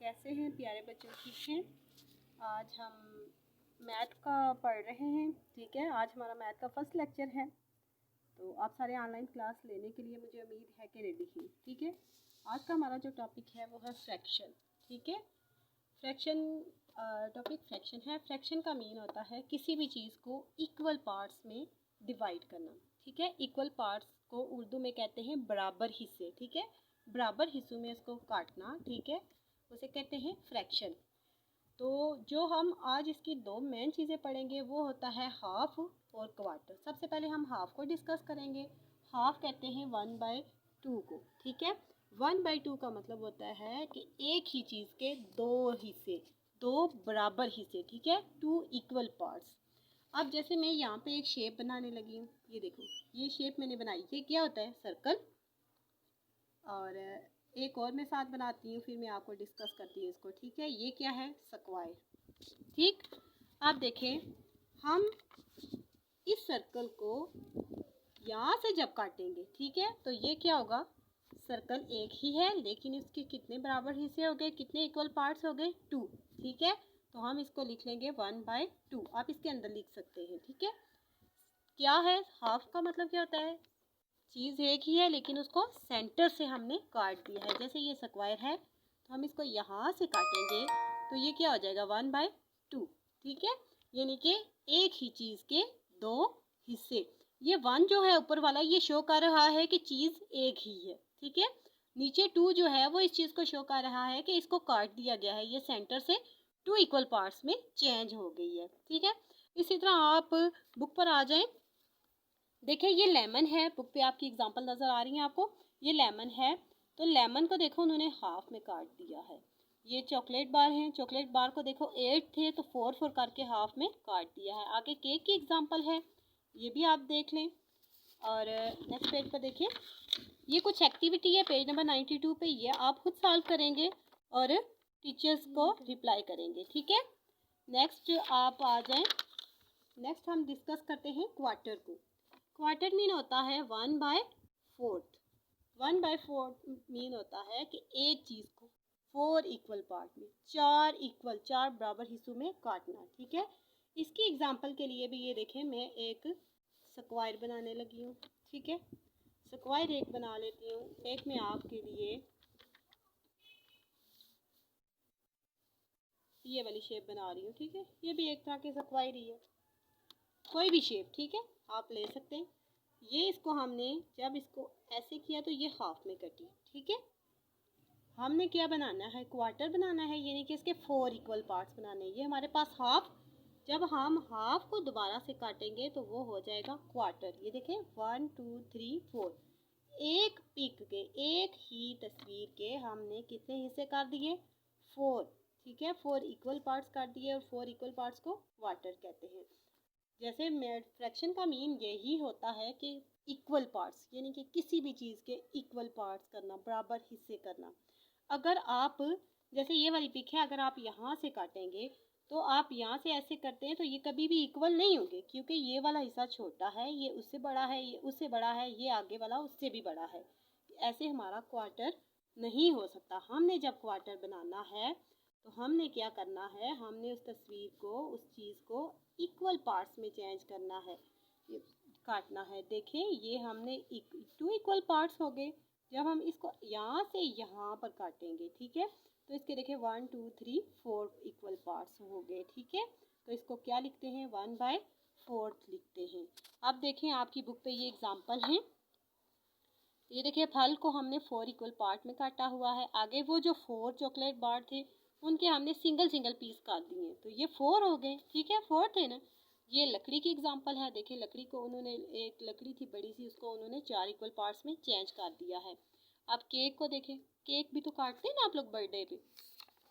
कैसे हैं प्यारे बच्चों? ठीक हैं। आज हम मैथ का पढ़ रहे हैं। ठीक है, आज हमारा मैथ का फर्स्ट लेक्चर है। तो आप सारे ऑनलाइन क्लास लेने के लिए मुझे उम्मीद है कि रेडी हैं। ठीक है, आज का हमारा जो टॉपिक है वो है फ्रैक्शन। ठीक है, फ्रैक्शन टॉपिक फ्रैक्शन है। फ्रैक्शन का मीन होता है किसी भी चीज़ को इक्वल पार्ट्स में डिवाइड करना। ठीक है, इक्वल पार्ट्स को उर्दू में कहते हैं बराबर हिस्से। ठीक है, बराबर हिस्सों में इसको काटना। ठीक है, उसे कहते हैं फ्रैक्शन। तो जो हम आज इसकी दो मेन चीज़ें पढ़ेंगे वो होता है हाफ और क्वार्टर। सबसे पहले हम हाफ को डिस्कस करेंगे। हाफ कहते हैं 1/2 को। ठीक है, 1/2 का मतलब होता है कि एक ही चीज़ के दो हिस्से, दो बराबर हिस्से। ठीक है, 2 इक्वल पार्ट्स। अब जैसे मैं यहाँ पे एक शेप बनाने लगी हूँ, ये देखो, ये शेप मैंने बनाई। ये क्या होता है? सर्कल। और एक और मैं साथ बनाती हूँ, फिर मैं आपको डिस्कस करती हूँ इसको। ठीक है, ये क्या है? स्क्वायर। ठीक, आप देखें, हम इस सर्कल को यहाँ से जब काटेंगे, ठीक है, तो ये क्या होगा? सर्कल एक ही है लेकिन इसके कितने बराबर हिस्से हो गए, कितने इक्वल पार्ट्स हो गए? 2। ठीक है, तो हम इसको लिख लेंगे 1/2। आप इसके अंदर लिख सकते हैं। ठीक है, क्या है हाफ का मतलब? क्या होता है? चीज़ एक ही है लेकिन उसको सेंटर से हमने काट दिया है। जैसे ये स्क्वायर है तो हम इसको यहाँ से काटेंगे तो ये क्या हो जाएगा? 1/2। ठीक है, यानी कि एक ही चीज़ के दो हिस्से। ये 1 जो है ऊपर वाला, ये शो कर रहा है कि चीज़ एक ही है। ठीक है, नीचे 2 जो है वो इस चीज़ को शो कर रहा है कि इसको काट दिया गया है। ये सेंटर से 2 इक्वल पार्ट्स में चेंज हो गई है। ठीक है, इसी तरह आप बुक पर आ जाएं। देखिए, ये लेमन है। बुक पे आपकी एग्जांपल नज़र आ रही है आपको। ये लेमन है, तो लेमन को देखो उन्होंने हाफ में काट दिया है। ये चॉकलेट बार हैं, चॉकलेट बार को देखो 8 थे तो 4 करके हाफ में काट दिया है। आगे केक की एग्जांपल है, ये भी आप देख लें। और नेक्स्ट पेज पर देखिए, ये कुछ एक्टिविटी है पेज नंबर 92 पे। ये आप खुद सॉल्व करेंगे और टीचर्स को रिप्लाई करेंगे। ठीक है, नेक्स्ट आप आ जाएं। नेक्स्ट हम डिस्कस करते हैं क्वार्टर को। क्वार्टर मीन होता है 1/4। 1/4 मीन होता है कि एक चीज़ को 4 इक्वल पार्ट में, चार बराबर हिस्सों में काटना। ठीक है, इसकी एग्जांपल के लिए भी ये देखें, मैं एक स्क्वायर बनाने लगी हूँ। ठीक है, स्क्वायर एक बना लेती हूँ। एक मैं आपके लिए ये वाली शेप बना रही हूँ। ठीक है, ये भी एक तरह के स्क्वायर ही है, कोई भी शेप। ठीक है, आप ले सकते हैं। ये इसको हमने जब इसको ऐसे किया तो ये हाफ में कटी। ठीक है, हमने क्या बनाना है? क्वार्टर बनाना है, यानी कि इसके 4 इक्वल पार्ट्स बनाने हैं। ये हमारे पास हाफ, जब हम हाफ को दोबारा से काटेंगे तो वो हो जाएगा क्वार्टर। ये देखें, 1 2 3 4। एक पिक के, एक ही तस्वीर के हमने कितने हिस्से कर दिए? 4। ठीक है, 4 इक्वल पार्ट्स कर दिए और 4 इक्वल पार्ट्स को क्वार्टर कहते हैं। जैसे फ्रैक्शन का मीन यही होता है कि इक्वल पार्ट्स, यानी कि किसी भी चीज़ के इक्वल पार्ट्स करना, बराबर हिस्से करना। अगर आप, जैसे ये वाली पिक है, अगर आप यहाँ से काटेंगे तो आप यहाँ से ऐसे करते हैं तो ये कभी भी इक्वल नहीं होंगे, क्योंकि ये वाला हिस्सा छोटा है, ये उससे बड़ा है, ये उससे बड़ा है, ये आगे वाला उससे भी बड़ा है। ऐसे हमारा क्वार्टर नहीं हो सकता। हमने जब क्वार्टर बनाना है तो हमने क्या करना है? हमने उस तस्वीर को, उस चीज़ को इक्वल पार्ट्स में चेंज करना है, काटना है। देखें, ये हमने 2 इक्वल पार्ट्स हो गए। जब हम इसको यहाँ से यहाँ पर काटेंगे, ठीक है, तो इसके देखें 1 2 3 4 इक्वल पार्ट्स हो गए। ठीक है, तो इसको क्या लिखते हैं? 1/4 लिखते हैं। अब देखें, आपकी बुक पे ये एग्जाम्पल हैं। ये देखिए, फल को हमने 4 इक्वल पार्ट में काटा हुआ है। आगे वो जो 4 चॉकलेट बार थे उनके हमने सिंगल सिंगल पीस काट दिए, तो ये 4 हो गए। ठीक है, 4 थे ना। ये लकड़ी की एग्जांपल है। देखिए, लकड़ी को उन्होंने, एक लकड़ी थी बड़ी सी, उसको उन्होंने 4 इक्वल पार्ट्स में चेंज कर दिया है। अब केक को देखें, केक भी तो काटते हैं ना आप लोग बर्थडे पे,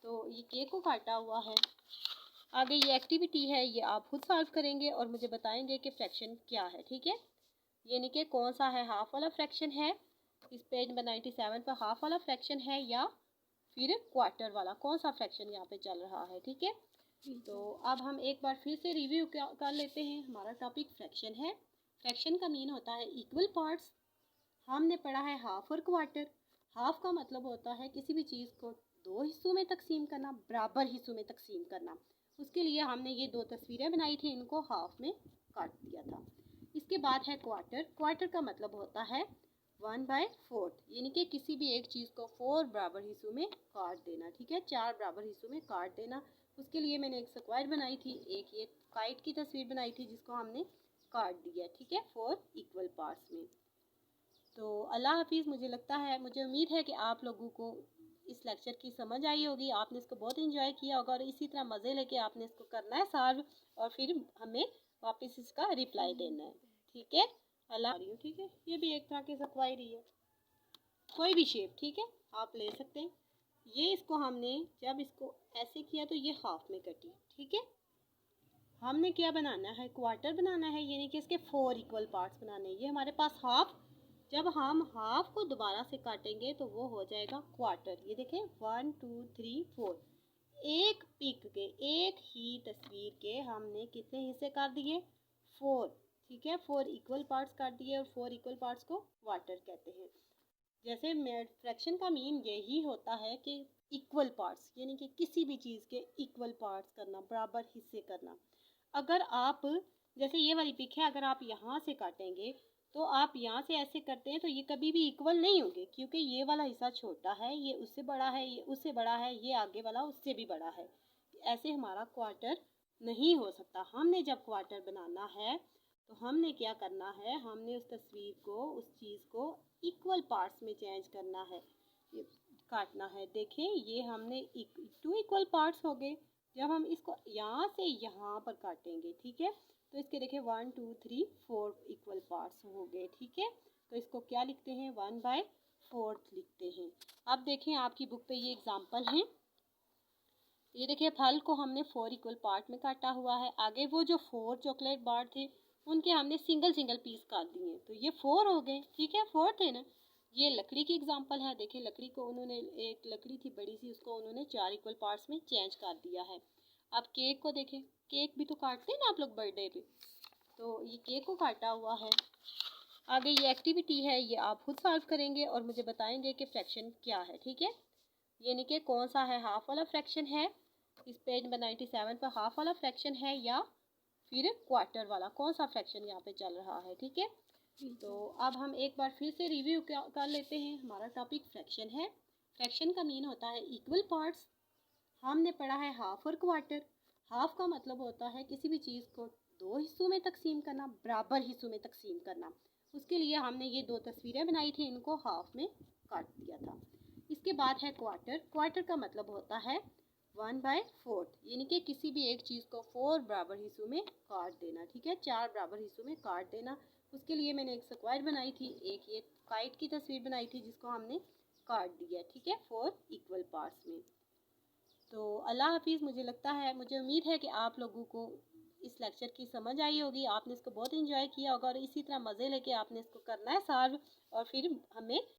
तो ये केक को काटा हुआ है। आगे ये एक्टिविटी है, ये आप खुद सॉल्व करेंगे और मुझे बताएंगे कि फ्रैक्शन क्या है। ठीक है, यानी कि कौन सा है हाफ वाला फ्रैक्शन है, इस पेज नंबर 97 पर हाफ वाला फ्रैक्शन है या फिर क्वार्टर वाला, कौन सा फ्रैक्शन यहाँ पे चल रहा है। ठीक है, तो अब हम एक बार फिर से रिव्यू कर लेते हैं। हमारा टॉपिक फ्रैक्शन है। फ्रैक्शन का मीन होता है इक्वल पार्ट्स। हमने पढ़ा है हाफ और क्वार्टर। हाफ का मतलब होता है किसी भी चीज़ को दो हिस्सों में तकसीम करना, बराबर हिस्सों में तकसीम करना। उसके लिए हमने ये दो तस्वीरें बनाई थी, इनको हाफ में काट दिया था। इसके बाद है क्वार्टर। क्वार्टर का मतलब होता है 1/4, यानी कि किसी भी एक चीज़ को 4 बराबर हिस्सों में काट देना। ठीक है, 4 बराबर हिस्सों में काट देना। उसके लिए मैंने एक स्क्वायर बनाई थी, एक ये काइट की तस्वीर बनाई थी जिसको हमने काट दिया। ठीक है, 4 इक्वल पार्ट्स में। तो अल्लाह हाफिज़। मुझे लगता है, मुझे उम्मीद है कि आप लोगों को इस लेक्चर की समझ आई होगी, आपने इसको बहुत इंजॉय किया होगा और इसी तरह मज़े लेके आपने इसको करना है सॉल्व और फिर हमें वापस इसका रिप्लाई देना है। ठीक है, अल्लाह। ठीक है, ये भी एक तरह की स्क्वायर ही है, कोई भी शेप ठीक है आप ले सकते हैं। ये इसको हमने जब इसको ऐसे किया तो ये हाफ में कटी। ठीक है, हमने क्या बनाना है, क्वार्टर बनाना है, यानी कि इसके 4 इक्वल पार्ट्स बनाने हैं। ये हमारे पास हाफ, जब हम हाफ को दोबारा से काटेंगे तो वो हो जाएगा क्वार्टर। ये देखें 1 2 3 4, एक पिक के, एक ही तस्वीर के हमने कितने हिस्से कर दिए, 4। ठीक है, 4 इक्वल पार्ट्स कर दिए और 4 इक्वल पार्ट्स को क्वार्टर कहते हैं। जैसे फ्रैक्शन का मीन यही होता है कि इक्वल पार्ट्स, यानी कि किसी भी चीज़ के इक्वल पार्ट्स करना, बराबर हिस्से करना। अगर आप, जैसे ये वाली पिक है, अगर आप यहाँ से काटेंगे तो आप यहाँ से ऐसे करते हैं तो ये कभी भी इक्वल नहीं होंगे, क्योंकि ये वाला हिस्सा छोटा है, ये उससे बड़ा है, ये उससे बड़ा है, ये आगे वाला उससे भी बड़ा है। ऐसे हमारा क्वार्टर नहीं हो सकता। हमने जब क्वार्टर बनाना है तो हमने क्या करना है, हमने उस तस्वीर को, उस चीज़ को इक्वल पार्ट्स में चेंज करना है, काटना है। देखें, ये हमने 2 इक्वल पार्ट्स हो गए। जब हम इसको यहाँ से यहाँ पर काटेंगे, ठीक है, तो इसके देखें 1 2 3 4 इक्वल पार्ट्स हो गए। ठीक है, तो इसको क्या लिखते हैं, 1/4 लिखते हैं। अब देखें आपकी बुक पे ये एग्जाम्पल है। ये देखिए, फल को हमने 4 इक्वल पार्ट में काटा हुआ है। आगे वो जो 4 चॉकलेट बार थे उनके हमने सिंगल सिंगल पीस काट दिए, तो ये 4 हो गए। ठीक है, 4 थे ना। ये लकड़ी की एग्जांपल है। देखिए, लकड़ी को उन्होंने, एक लकड़ी थी बड़ी सी, उसको उन्होंने 4 इक्वल पार्ट्स में चेंज कर दिया है। अब केक को देखें, केक भी तो काटते हैं ना आप लोग बर्थडे पे, तो ये केक को काटा हुआ है। आगे ये एक्टिविटी है, ये आप खुद सॉल्व करेंगे और मुझे बताएंगे कि फ्रैक्शन क्या है। ठीक है, यानी कि कौन सा है, हाफ वाला फ्रैक्शन है, इस पेज नंबर 97 पर हाफ वाला फ्रैक्शन है या फिर क्वार्टर वाला, कौन सा फ्रैक्शन यहाँ पे चल रहा है। ठीक है, तो अब हम एक बार फिर से रिव्यू कर लेते हैं। हमारा टॉपिक फ्रैक्शन है। फ्रैक्शन का मीन होता है इक्वल पार्ट्स। हमने पढ़ा है हाफ और क्वार्टर। हाफ का मतलब होता है किसी भी चीज़ को दो हिस्सों में तकसीम करना, बराबर हिस्सों में तकसीम करना। उसके लिए हमने ये दो तस्वीरें बनाई थी, इनको हाफ में काट दिया था। इसके बाद है क्वार्टर। क्वार्टर का मतलब होता है 1/4, यानी कि किसी भी एक चीज़ को 4 बराबर हिस्सों में काट देना। ठीक है, 4 बराबर हिस्सों में काट देना। उसके लिए मैंने एक स्क्वायर बनाई थी, एक ये काइट की तस्वीर बनाई थी जिसको हमने काट दिया। ठीक है, 4 इक्वल पार्ट्स में। तो अल्लाह हाफिज़। मुझे लगता है, मुझे उम्मीद है कि आप लोगों को इस लेक्चर की समझ आई होगी, आपने इसको बहुत इंजॉय किया होगा और इसी तरह मज़े लेके आपने इसको करना है सॉल्व और फिर हमें